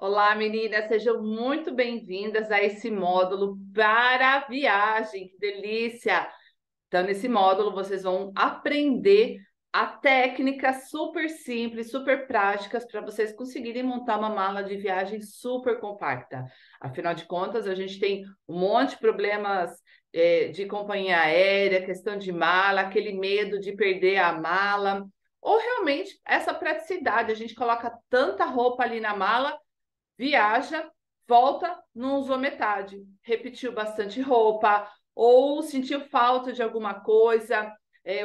Olá, meninas, sejam muito bem-vindas a esse módulo para a viagem. Que delícia! Então, nesse módulo, vocês vão aprender a técnicas super simples, super práticas para vocês conseguirem montar uma mala de viagem super compacta. Afinal de contas, a gente tem um monte de problemas de companhia aérea, questão de mala, aquele medo de perder a mala, ou realmente essa praticidade. A gente coloca tanta roupa ali na mala, viaja, volta, não usou metade, repetiu bastante roupa, ou sentiu falta de alguma coisa,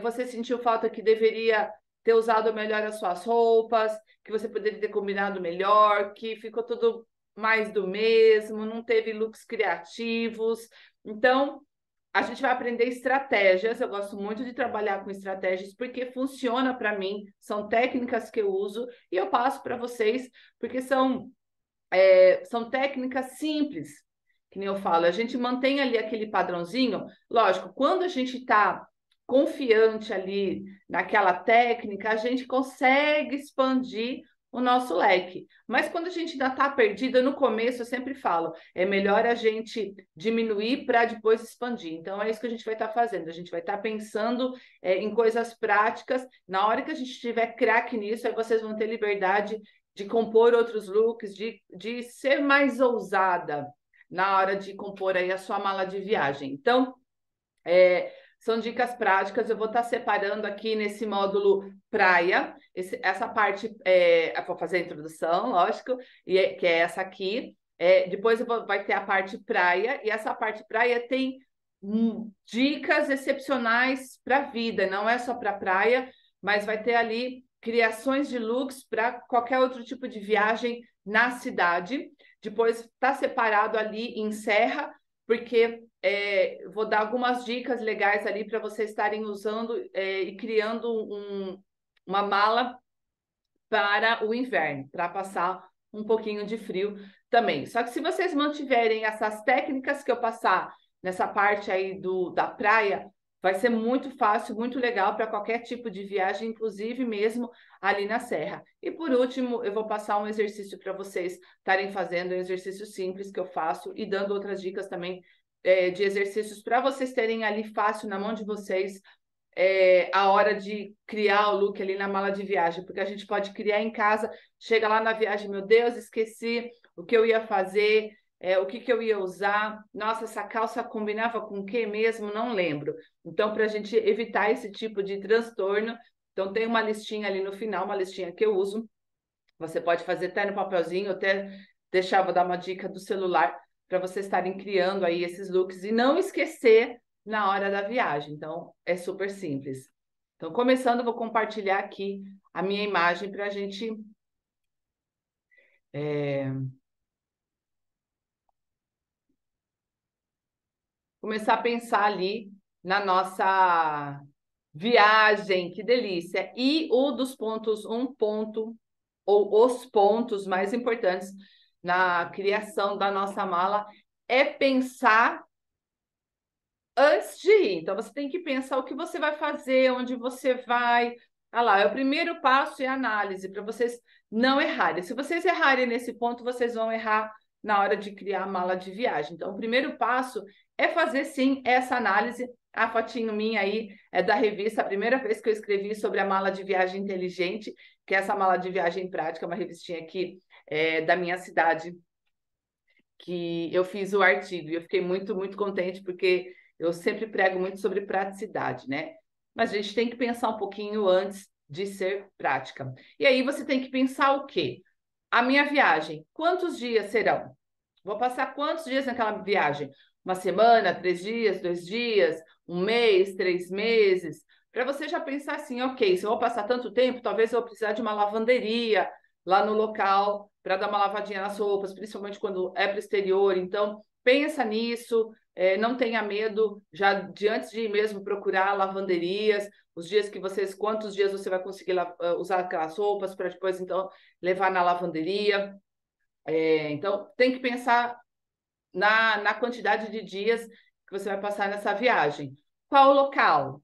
você sentiu falta que deveria ter usado melhor as suas roupas, que você poderia ter combinado melhor, que ficou tudo mais do mesmo, não teve looks criativos. Então, a gente vai aprender estratégias. Eu gosto muito de trabalhar com estratégias porque funciona para mim, são técnicas que eu uso e eu passo para vocês, porque são técnicas simples, que nem eu falo, a gente mantém ali aquele padrãozinho. Lógico, quando a gente está confiante ali naquela técnica, a gente consegue expandir o nosso leque. Mas quando a gente ainda está perdida, no começo eu sempre falo, é melhor a gente diminuir para depois expandir. Então é isso que a gente vai estar fazendo. A gente vai estar pensando em coisas práticas. Na hora que a gente tiver craque nisso, aí vocês vão ter liberdade de compor outros looks, de ser mais ousada na hora de compor aí a sua mala de viagem. Então, são dicas práticas. Eu vou estar separando aqui nesse módulo praia, essa parte, eu vou fazer a introdução, lógico, que é essa aqui. Depois vai ter a parte praia, e essa parte praia tem dicas excepcionais para a vida, não é só para praia, mas vai ter ali criações de looks para qualquer outro tipo de viagem na cidade. Depois está separado ali em Serra, porque vou dar algumas dicas legais ali para vocês estarem usando e criando uma mala para o inverno, para passar um pouquinho de frio também. Só que se vocês mantiverem essas técnicas que eu passar nessa parte aí da praia, vai ser muito fácil, muito legal para qualquer tipo de viagem, inclusive mesmo ali na serra. E por último, eu vou passar um exercício para vocês estarem fazendo, um exercício simples que eu faço e dando outras dicas também de exercícios para vocês terem ali fácil na mão de vocês a hora de criar o look ali na mala de viagem, porque a gente pode criar em casa, chega lá na viagem, meu Deus, esqueci o que eu ia fazer, o que, que eu ia usar, nossa, essa calça combinava com o que mesmo? Não lembro. Então, para a gente evitar esse tipo de transtorno, então tem uma listinha ali no final, uma listinha que eu uso, você pode fazer até no papelzinho, até deixar, vou dar uma dica do celular, para vocês estarem criando aí esses looks e não esquecer na hora da viagem. Então, é super simples. Então, começando, vou compartilhar aqui a minha imagem para a gente começar a pensar ali na nossa viagem. Que delícia! E o dos pontos, um ponto, ou os pontos mais importantes na criação da nossa mala é pensar antes de ir. Então, você tem que pensar o que você vai fazer, onde você vai. Ah lá, o primeiro passo é a análise, para vocês não errarem. Se vocês errarem nesse ponto, vocês vão errar na hora de criar a mala de viagem. Então, o primeiro passo é fazer, sim, essa análise. A fotinho minha aí é da revista, a primeira vez que eu escrevi sobre a mala de viagem inteligente, que é essa mala de viagem prática, uma revistinha aqui da minha cidade, que eu fiz o artigo e eu fiquei muito, muito contente porque eu sempre prego muito sobre praticidade, né? Mas a gente tem que pensar um pouquinho antes de ser prática. E aí você tem que pensar o quê? A minha viagem, quantos dias serão? Vou passar quantos dias naquela viagem? Uma semana, 3 dias, 2 dias, um mês, 3 meses? Para você já pensar assim, ok, se eu vou passar tanto tempo, talvez eu vou precisar de uma lavanderia lá no local para dar uma lavadinha nas roupas, principalmente quando é para o exterior. Então, pensa nisso, não tenha medo já de antes de ir mesmo procurar lavanderias, os dias que vocês, quantos dias você vai conseguir usar aquelas roupas para depois então levar na lavanderia. Então, tem que pensar na quantidade de dias que você vai passar nessa viagem. Qual o local?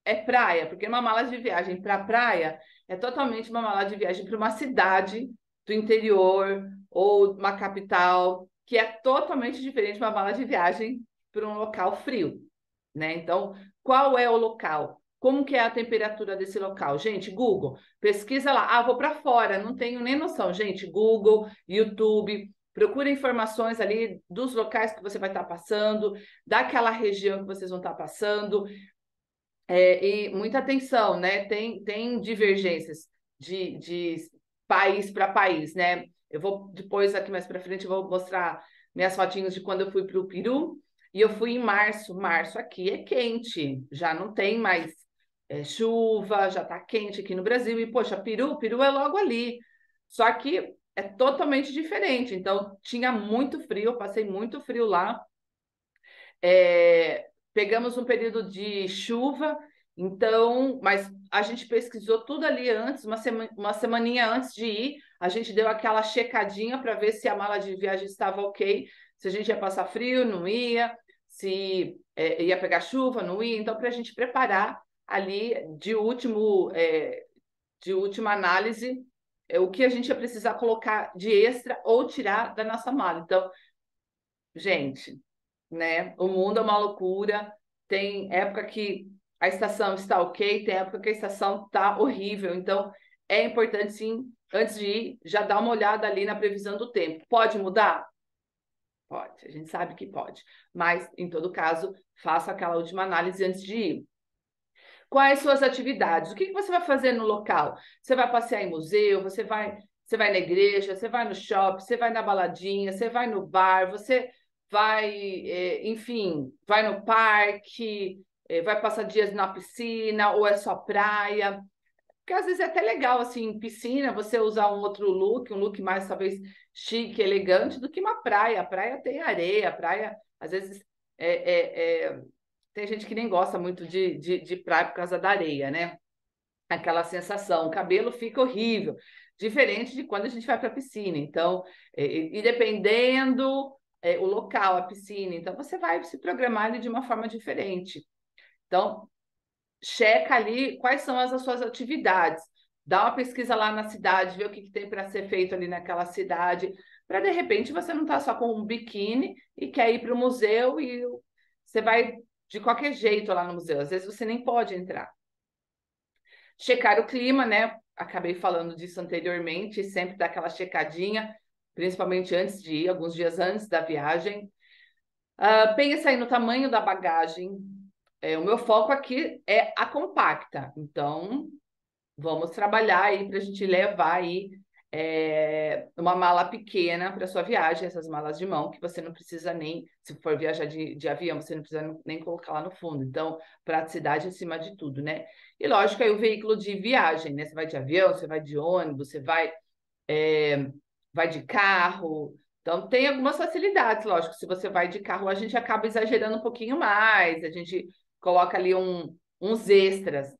É praia, porque uma mala de viagem para praia é totalmente uma mala de viagem para uma cidade do interior ou uma capital, que é totalmente diferente de uma mala de viagem para um local frio, né? Então, qual é o local? Como que é a temperatura desse local? Gente, Google, pesquisa lá. Ah, vou para fora, não tenho nem noção. Gente, Google, YouTube, procura informações ali dos locais que você vai estar passando, daquela região que vocês vão estar passando. E muita atenção, né? Tem divergências de país para país, né? Eu vou depois, aqui mais para frente, eu vou mostrar minhas fotinhos de quando eu fui para o Peru. E eu fui em março. Março aqui é quente, já não tem mais chuva, já está quente aqui no Brasil. E, poxa, Peru é logo ali. Só que é totalmente diferente. Então, tinha muito frio, eu passei muito frio lá. Pegamos um período de chuva, então, mas a gente pesquisou tudo ali antes, uma semaninha antes de ir, a gente deu aquela checadinha para ver se a mala de viagem estava ok, se a gente ia passar frio, não ia, se ia pegar chuva, não ia, então para a gente preparar ali de última análise o que a gente ia precisar colocar de extra ou tirar da nossa mala. Então, gente, né? O mundo é uma loucura. Tem época que a estação está ok, tem época que a estação está horrível. Então, é importante, sim, antes de ir, já dar uma olhada ali na previsão do tempo. Pode mudar? Pode, a gente sabe que pode. Mas, em todo caso, faça aquela última análise antes de ir. Quais suas atividades? O que você vai fazer no local? Você vai passear em museu? Você vai na igreja? Você vai no shopping? Você vai na baladinha? Você vai no bar? Você vai, enfim, vai no parque? Vai passar dias na piscina? Ou é só praia? Porque às vezes é até legal, assim, piscina, você usar um outro look, um look mais talvez chique, elegante, do que uma praia. A praia tem areia, a praia, às vezes, tem gente que nem gosta muito de praia por causa da areia, né? Aquela sensação, o cabelo fica horrível, diferente de quando a gente vai para a piscina. Então, e dependendo o local, a piscina, então você vai se programar ali de uma forma diferente. Então, checa ali quais são as suas atividades, dá uma pesquisa lá na cidade, vê o que tem para ser feito ali naquela cidade, para de repente você não estar só com um biquíni e quer ir para o museu e você vai de qualquer jeito lá no museu, às vezes você nem pode entrar. Checar o clima, né? Acabei falando disso anteriormente, sempre dar aquela checadinha, principalmente antes de ir, alguns dias antes da viagem. Pensa aí no tamanho da bagagem. O meu foco aqui é a compacta, então vamos trabalhar aí para a gente levar aí uma mala pequena para sua viagem, essas malas de mão, que você não precisa nem, se for viajar de avião, você não precisa nem colocar lá no fundo. Então, praticidade acima de tudo, né? E lógico, aí o veículo de viagem, né? Você vai de avião, você vai de ônibus, vai de carro. Então, tem algumas facilidades, lógico. Se você vai de carro, a gente acaba exagerando um pouquinho mais, a gente coloca ali uns extras.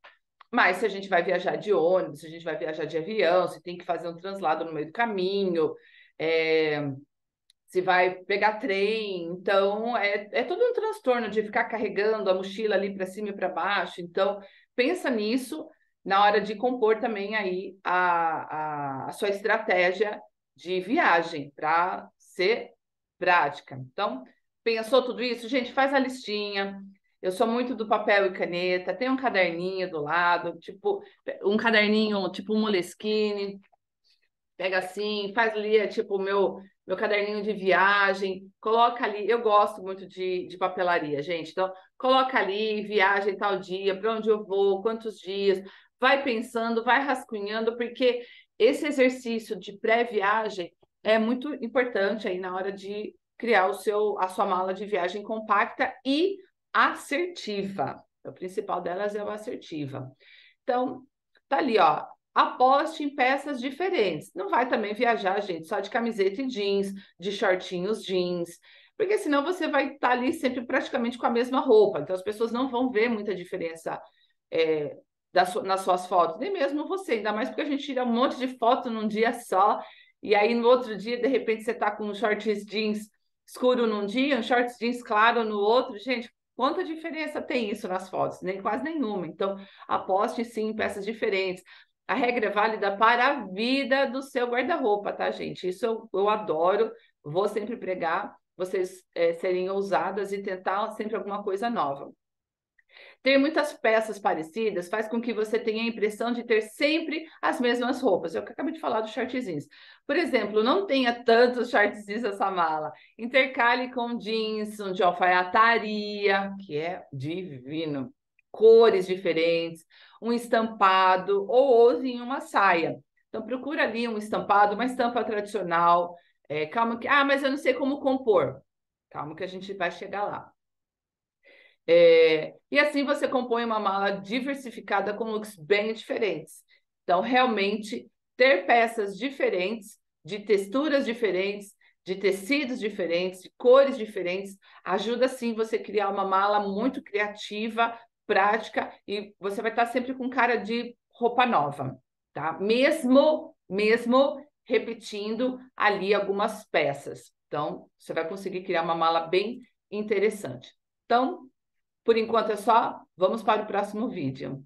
Mas se a gente vai viajar de ônibus, se a gente vai viajar de avião, se tem que fazer um translado no meio do caminho, se vai pegar trem, então é todo um transtorno de ficar carregando a mochila ali para cima e para baixo. Então, pensa nisso na hora de compor também aí a sua estratégia de viagem para ser prática. Então, pensou tudo isso? Gente, faz a listinha. Eu sou muito do papel e caneta, tem um caderninho do lado, tipo um caderninho, tipo um Moleskine, pega assim, faz ali, tipo o meu caderninho de viagem, coloca ali. Eu gosto muito de papelaria, gente. Então, coloca ali, viagem tal dia, para onde eu vou, quantos dias. Vai pensando, vai rascunhando, porque esse exercício de pré-viagem é muito importante aí na hora de criar a sua mala de viagem compacta e assertiva. O principal delas é o assertiva. Então, tá ali, ó. Aposte em peças diferentes. Não vai também viajar, gente, só de camiseta e jeans, de shortinhos jeans, porque senão você vai estar ali sempre praticamente com a mesma roupa. Então as pessoas não vão ver muita diferença é, nas suas fotos, nem mesmo você, ainda mais porque a gente tira um monte de foto num dia só, e aí no outro dia, de repente, você está com um shorts jeans escuro num dia, um shorts jeans claro no outro. Gente, quanta diferença tem isso nas fotos? Nem quase nenhuma. Então, aposte sim em peças diferentes. A regra é válida para a vida do seu guarda-roupa, tá, gente? Isso eu adoro, vou sempre pregar, vocês serem ousadas e tentar sempre alguma coisa nova. Ter muitas peças parecidas faz com que você tenha a impressão de ter sempre as mesmas roupas. É o que eu acabei de falar dos shortzinhos. Por exemplo, não tenha tantos shortzinhos nessa mala. Intercale com jeans, um de alfaiataria, que é divino. Cores diferentes, um estampado ou use em uma saia. Então, procura ali um estampado, uma estampa tradicional. Calma que... Ah, mas eu não sei como compor. Calma que a gente vai chegar lá. E assim você compõe uma mala diversificada com looks bem diferentes. Então, realmente, ter peças diferentes, de texturas diferentes, de tecidos diferentes, de cores diferentes, ajuda sim você a criar uma mala muito criativa, prática, e você vai estar sempre com cara de roupa nova, tá? Mesmo repetindo ali algumas peças. Então, você vai conseguir criar uma mala bem interessante. Então, por enquanto é só. Vamos para o próximo vídeo.